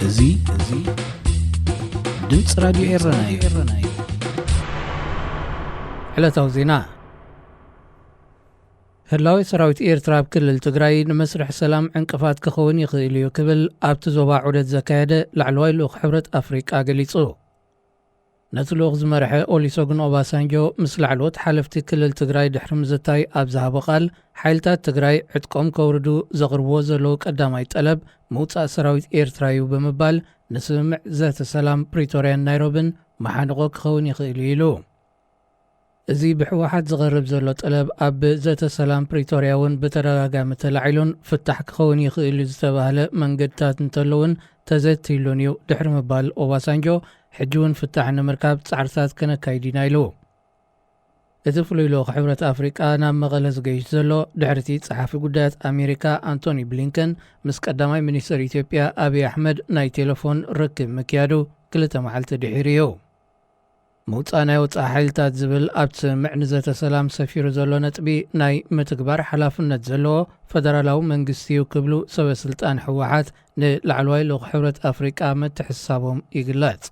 እዙይ ድምፅ ራዲዮ ኤረና እዩ። ዕለታዊ ዜና ህላዊ ሰራዊት ኤርትራ ኣብ ክልል ትግራይ ንመስርሕ ሰላም ዕንቅፋት ክኸውን ይኽእል እዩ ክብል ኣብቲ ዞባ ዑደት ዘካየደ ላዕለዋይ ልኡኽ ሕብረት ኣፍሪቃ ገሊጹ። ነቲ ልኡኽ ዝመርሐ ኦሉሴጉን ኦባሳንጆ ምስ ላዕለዎት ሓለፍቲ ክልል ትግራይ ድሕሪ ምዝታይ ኣብ ዝሃቦ ቃል ሓይልታት ትግራይ ዕጥቆም ከውርዱ ዘቕርብዎ ዘለዉ ቀዳማይ ጠለብ ምውፃእ ሰራዊት ኤርትራ እዩ ብምባል ንስምምዕ ዘተ ሰላም ፕሪቶርያን ናይሮብን መሓንቆ ክኸውን ይኽእል ኢሉ። እዚ ብሕወሓት ዝቐርብ ዘሎ ጠለብ ኣብ ዘተ ሰላም ፕሪቶርያ እውን ብተደጋጋሚ ተላዒሉን ፍታሕ ክኸውን ይኽእል ዝተባህለ መንገድታት እንተለውን ተዘቲሉን እዩ ድሕሪ ምባል ኦባሳንጆ ሕጂ እውን ፍታሕ ንምርካብ ፃዕርታት ከነካይድ ኢና ኢሉ። እቲ ፍሉይ ልኡኽ ሕብረት ኣፍሪቃ ናብ መቐለ ዝገይሽ ዘሎ ድሕርቲ ጸሓፊ ጉዳያት ኣሜሪካ አንቶኒ ብሊንከን ምስ ቀዳማይ ሚኒስትር ኢትዮጵያ ኣብይ ኣሕመድ ናይ ቴሌፎን ርክብ ምክያዱ 2 መዓልቲ ድሒሩ እዩ። ምውፃእ ናይ ወፃኢ ሓይልታት ዝብል ኣብቲ ስምምዕ ንዘተ ሰላም ሰፊሩ ዘሎ ነጥቢ ናይ ምትግባር ሓላፍነት ዘለዎ ፈደራላዊ መንግስቲ እዩ ክብሉ ሰበስልጣን ሕወሓት ንላዕለዋይ ልኡኽ ሕብረት ኣፍሪቃ ምትሕስሳቦም ይግለጽ።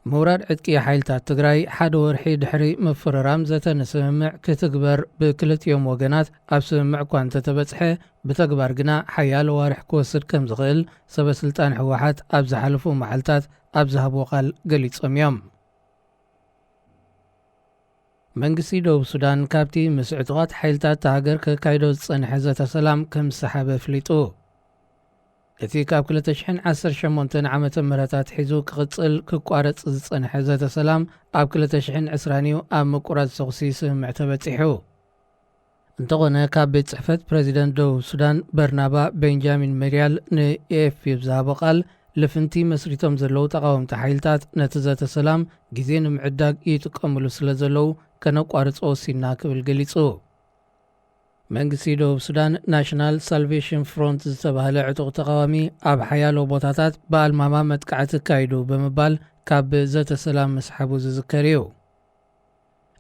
ምውራድ ዕጥቂ ሓይልታት ትግራይ ሓደ ወርሒ ድሕሪ ምፍርራም ዘተ ንስምምዕ ክትግበር ብክልቲኦም ወገናት ኣብ ስምምዕ እኳ እንተተበፅሐ ብተግባር ግና ሓያሎ ዋርሕ ክወስድ ከም ዝኽእል ሰበስልጣን ሕወሓት ኣብ ዝሓለፉ መዓልታት ኣብ ዝሃብዎ ቃል ገሊፆም እዮም። መንግስቲ ደቡብ ሱዳን ካብቲ ምስ ዕጡቓት ሓይልታት ሃገር ከካይዶ ዝጸንሐ ዘተ ሰላም ከም ዝሰሓበ ኣፍሊጡ። እቲ ካብ 2018 ዓመተ ምህረታት ሒዙ ክቕፅል ክቋረጽ ዝጸንሐ ዘተ ሰላም ኣብ 2020 ኣብ ምቁራጽ ተኹሲ ስምምዕ ተበፂሑ። እንተኾነ ካብ ቤት ጽሕፈት ፕሬዚደንት ደቡብ ሱዳን በርናባ ቤንጃሚን ሜርያል ንኤኤፍፒ ብዝሃቦ ቃል ልፍንቲ መስሪቶም ዘለዉ ተቃወምቲ ሓይልታት ነቲ ዘተ ሰላም ግዜ ንምዕዳግ ይጥቀምሉ ስለ ዘለዉ ከነቋርጾ ወሲና ክብል ገሊጹ። መንግስቲ ደቡብ ሱዳን ናሽናል ሳልቬሽን ፍሮንት ዝተባህለ ዕጡቕ ተቃዋሚ ኣብ ሓያሎ ቦታታት ብኣልማማ መጥቃዕቲ ካይዱ ብምባል ካብ ዘተ ሰላም መስሓቡ ዝዝከር እዩ።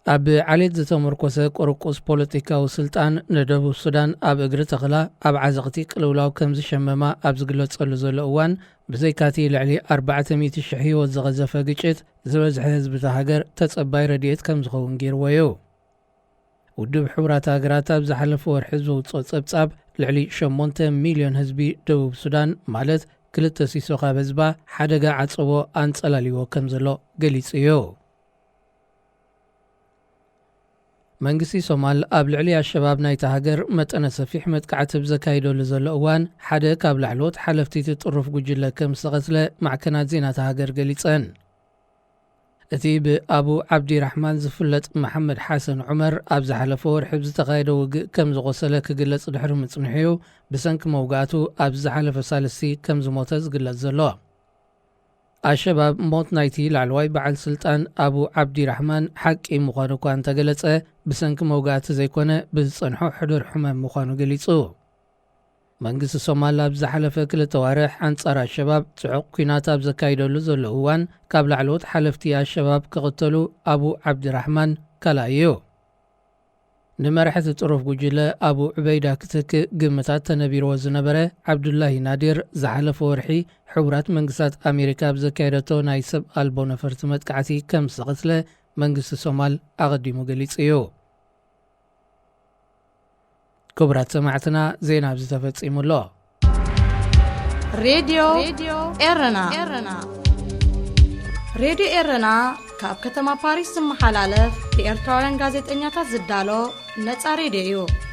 ኣብ ዓሌት ዝተመርኮሰ ቁርቁስ ፖለቲካዊ ስልጣን ንደቡብ ሱዳን ኣብ እግሪ ተኽላ ኣብ ዓዘቕቲ ቅልውላው ከም ዝሸመማ ኣብ ዝግለጸሉ ዘሎ እዋን ብዘይካቲ ልዕሊ 400,000 ህይወት ዝቐዘፈ ግጭት ዝበዝሐ ህዝቢ ሃገር ተጸባይ ረድኤት ከም ዝኸውን ገይርዎ እዩ። ውድብ ሕቡራት ሃገራት ኣብ ዝሓለፈ ወርሒ ዝውፅኦ ጸብጻብ ልዕሊ 8 ሚልዮን ህዝቢ ደቡብ ሱዳን ማለት 2 ሲሶ ካብ ህዝባ ሓደጋ ዓጽቦ ኣንጸላሊዎ ከም ዘሎ ገሊጹ እዩ። መንግስቲ ሶማል ኣብ ልዕሊ ኣሸባብ ናይቲ ሃገር መጠነ ሰፊሕ መጥቃዕቲ ብዘካይደሉ ዘሎ እዋን ሓደ ካብ ላዕለዎት ሓለፍቲ ጥሩፍ ጉጅለ ከም ዝተቐትለ ማዕከናት ዜናታ ሃገር ገሊጸን። እቲ ብኣቡ ዓብዲ ራሕማን ዝፍለጥ መሐመድ ሓሰን ዑመር ኣብ ዝሓለፈ ወርሒ ዝተኻየደ ውግእ ከም ዝቆሰለ ክግለጽ ድሕሪ ምጽንሑ እዩ ብሰንኪ መውጋእቱ ኣብ ዝሓለፈ ሳልስቲ ከም ዝሞተ ዝግለጽ ዘሎ። ኣሸባብ ሞት ናይቲ ላዕለዋይ በዓል ስልጣን ኣቡ ዓብዲ ራሕማን ሓቂ ምዃኑ እኳ እንተገለጸ ብሰንኪ መውጋእቲ ዘይኮነ ብዝጸንሖ ሕዱር ሕመም ምዃኑ ገሊጹ። መንግስቲ ሶማል ኣብ ዝሓለፈ 2 ዋርሕ ኣንጻር ኣሸባብ ጽዑቕ ኩናት ኣብ ዘካይደሉ ዘሎ እዋን ካብ ላዕለዎት ሓለፍቲ ኣሸባብ ክቕተሉ ኣቡ ዓብዲ ራሕማን ካልኣይ እዩ። ንመራሕቲ ጥሩፍ ጉጅለ ኣቡ ዑበይዳ ክትክእ ግምታት ተነቢርዎ ዝነበረ ዓብዱላሂ ናዲር ዝሓለፈ ወርሒ ሕቡራት መንግስታት ኣሜሪካ ብዘካየደቶ ናይ ሰብ ኣልቦ ነፈርቲ መጥቃዕቲ ከም ዝተቐትለ መንግስቲ ሶማል ኣቐዲሙ ገሊጹ እዩ። ክቡራት ሰማዕትና ዜና ኣብዚ ተፈጺሙ ኣሎ። ሬድዮ ኤረና ካብ ከተማ ፓሪስ ዝመሓላለፍ ብኤርትራውያን ጋዜጠኛታት ዝዳሎ ነፃ ሬድዮ እዩ።